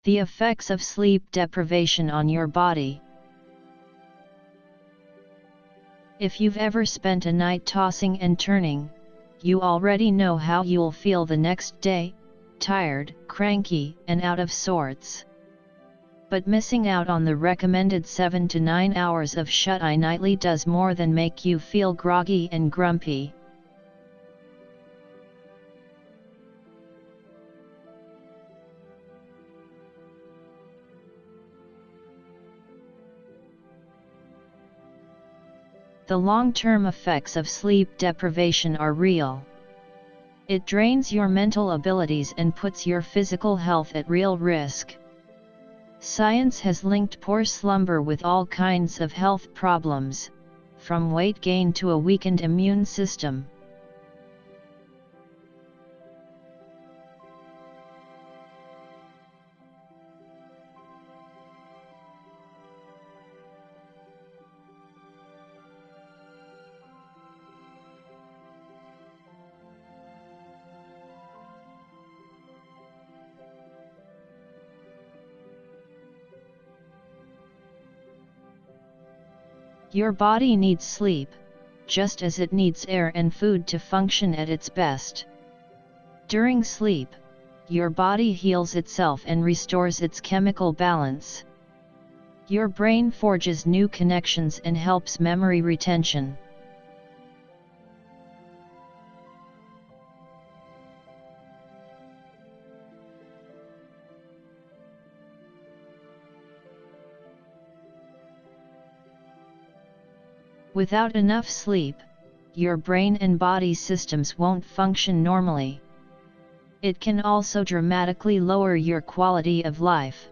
The effects of sleep deprivation on your body. If you've ever spent a night tossing and turning, you already know how you'll feel the next day: tired, cranky, and out of sorts. But missing out on the recommended 7 to 9 hours of shut-eye nightly does more than make you feel groggy and grumpy. The long-term effects of sleep deprivation are real. It drains your mental abilities and puts your physical health at real risk. Science has linked poor slumber with all kinds of health problems, from weight gain to a weakened immune system. Your body needs sleep, just as it needs air and food to function at its best. During sleep, your body heals itself and restores its chemical balance. Your brain forges new connections and helps memory retention. Without enough sleep, your brain and body systems won't function normally. It can also dramatically lower your quality of life.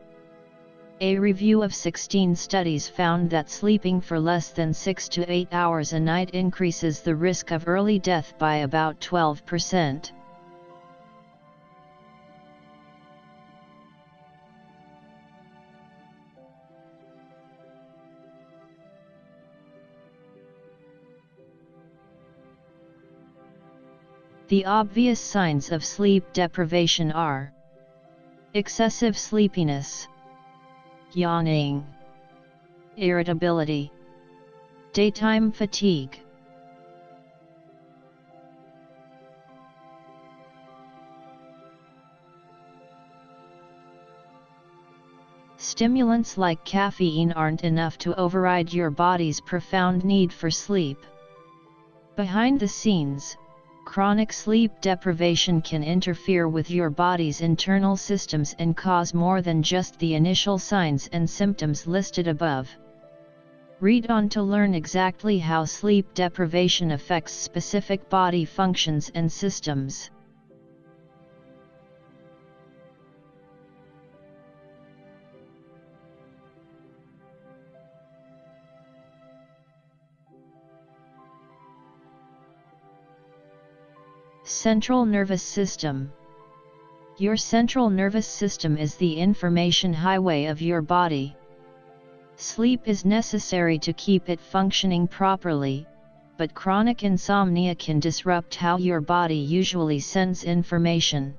A review of 16 studies found that sleeping for less than 6 to 8 hours a night increases the risk of early death by about 12%. The obvious signs of sleep deprivation are excessive sleepiness, yawning, irritability, daytime fatigue. Stimulants like caffeine aren't enough to override your body's profound need for sleep. Behind the scenes, chronic sleep deprivation can interfere with your body's internal systems and cause more than just the initial signs and symptoms listed above. Read on to learn exactly how sleep deprivation affects specific body functions and systems. Central nervous system. Your central nervous system is the information highway of your body. Sleep is necessary to keep it functioning properly, but chronic insomnia can disrupt how your body usually sends information.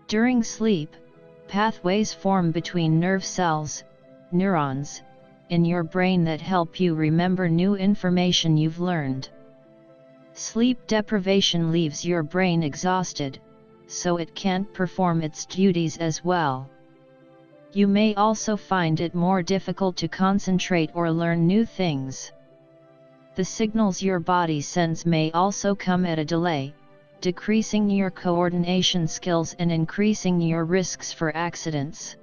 During sleep, pathways form between nerve cells, neurons, in your brain that help you remember new information you've learned. Sleep deprivation leaves your brain exhausted, so it can't perform its duties as well. You may also find it more difficult to concentrate or learn new things. The signals your body sends may also come at a delay, decreasing your coordination skills and increasing your risks for accidents.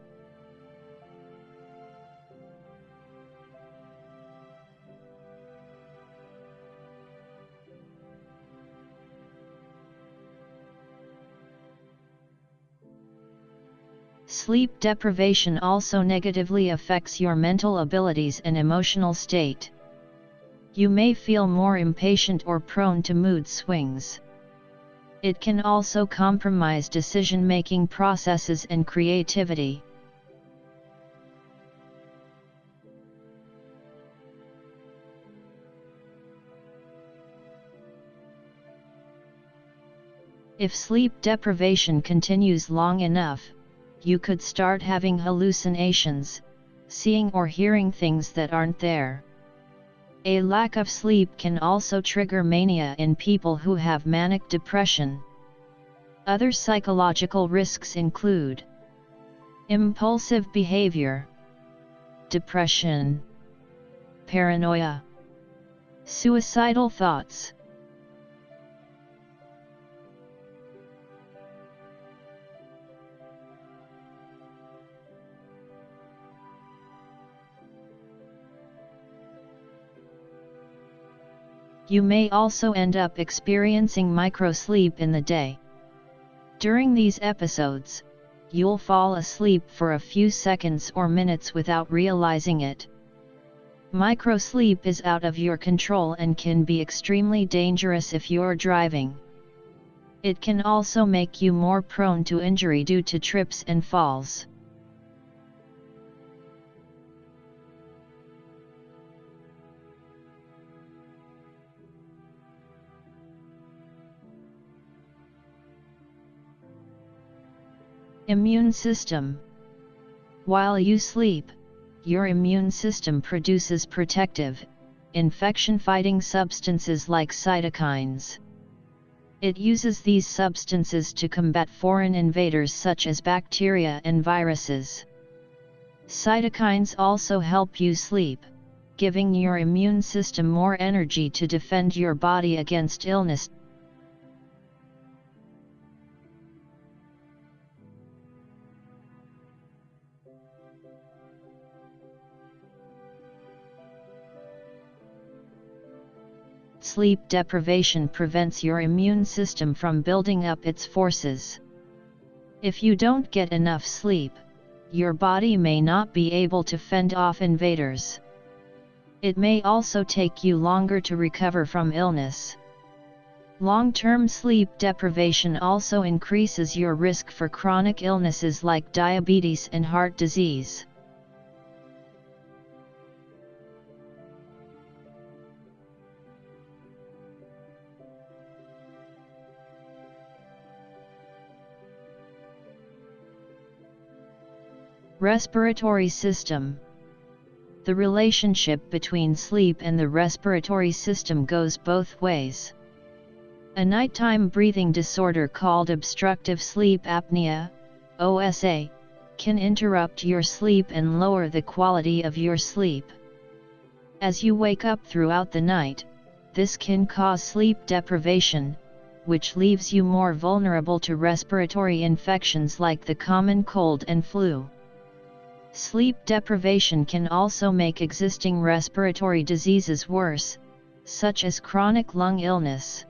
Sleep deprivation also negatively affects your mental abilities and emotional state. You may feel more impatient or prone to mood swings. It can also compromise decision-making processes and creativity. If sleep deprivation continues long enough, you could start having hallucinations, seeing or hearing things that aren't there. A lack of sleep can also trigger mania in people who have manic depression. Other psychological risks include impulsive behavior, depression, paranoia, suicidal thoughts. You may also end up experiencing microsleep in the day. During these episodes, you'll fall asleep for a few seconds or minutes without realizing it. Microsleep is out of your control and can be extremely dangerous if you're driving. It can also make you more prone to injury due to trips and falls. Immune system. While you sleep, your immune system produces protective, infection-fighting substances like cytokines. It uses these substances to combat foreign invaders such as bacteria and viruses. Cytokines also help you sleep, giving your immune system more energy to defend your body against illness. Sleep deprivation prevents your immune system from building up its forces. If you don't get enough sleep, your body may not be able to fend off invaders. It may also take you longer to recover from illness. Long-term sleep deprivation also increases your risk for chronic illnesses like diabetes and heart disease. Respiratory system. The relationship between sleep and the respiratory system goes both ways. A nighttime breathing disorder called obstructive sleep apnea, OSA, can interrupt your sleep and lower the quality of your sleep. As you wake up throughout the night, this can cause sleep deprivation, which leaves you more vulnerable to respiratory infections like the common cold and flu. Sleep deprivation can also make existing respiratory diseases worse, such as chronic lung illness.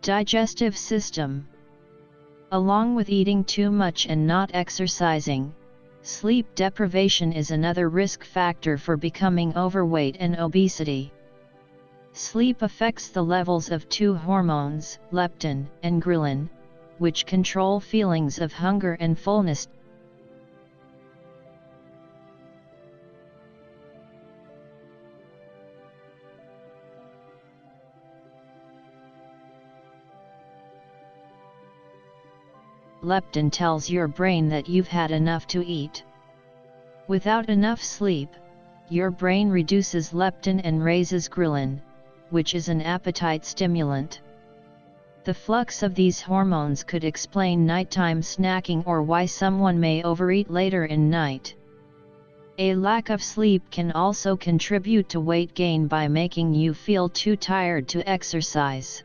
Digestive system. Along with eating too much and not exercising, sleep deprivation is another risk factor for becoming overweight and obesity. Sleep affects the levels of two hormones, leptin and ghrelin, which control feelings of hunger and fullness. Leptin tells your brain that you've had enough to eat. Without enough sleep, your brain reduces leptin and raises ghrelin, which is an appetite stimulant. The flux of these hormones could explain nighttime snacking or why someone may overeat later in night. A lack of sleep can also contribute to weight gain by making you feel too tired to exercise.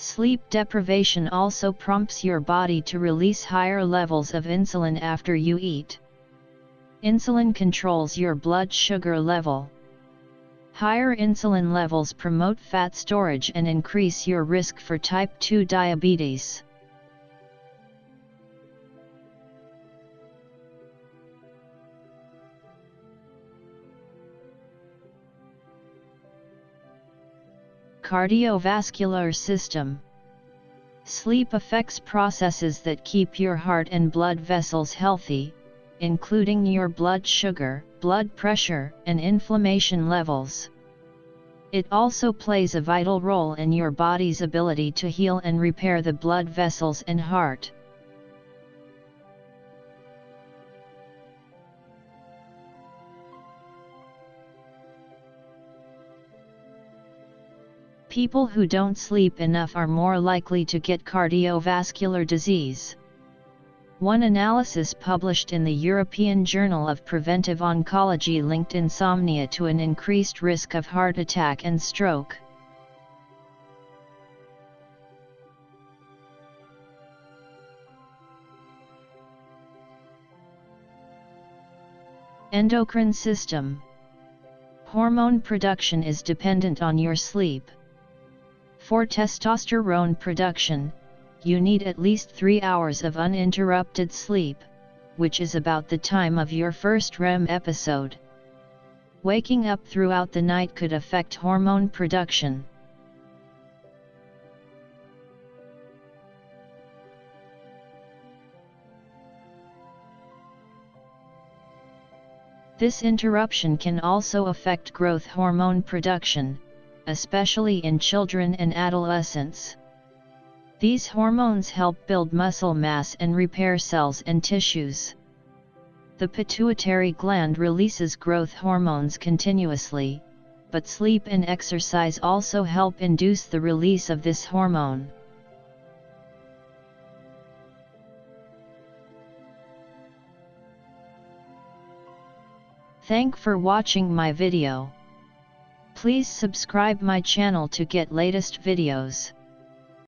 Sleep deprivation also prompts your body to release higher levels of insulin after you eat. Insulin controls your blood sugar level. Higher insulin levels promote fat storage and increase your risk for type 2 diabetes. Cardiovascular system. Sleep affects processes that keep your heart and blood vessels healthy, including your blood sugar, blood pressure, and inflammation levels. It also plays a vital role in your body's ability to heal and repair the blood vessels and heart. People who don't sleep enough are more likely to get cardiovascular disease. One analysis published in the European Journal of Preventive Oncology linked insomnia to an increased risk of heart attack and stroke. Endocrine system. Hormone production is dependent on your sleep. For testosterone production, you need at least 3 hours of uninterrupted sleep, which is about the time of your first REM episode. Waking up throughout the night could affect hormone production. This interruption can also affect growth hormone production, especially in children and adolescents. These hormones help build muscle mass and repair cells and tissues. The pituitary gland releases growth hormones continuously, but sleep and exercise also help induce the release of this hormone. Thanks for watching my video. Please subscribe my channel to get latest videos.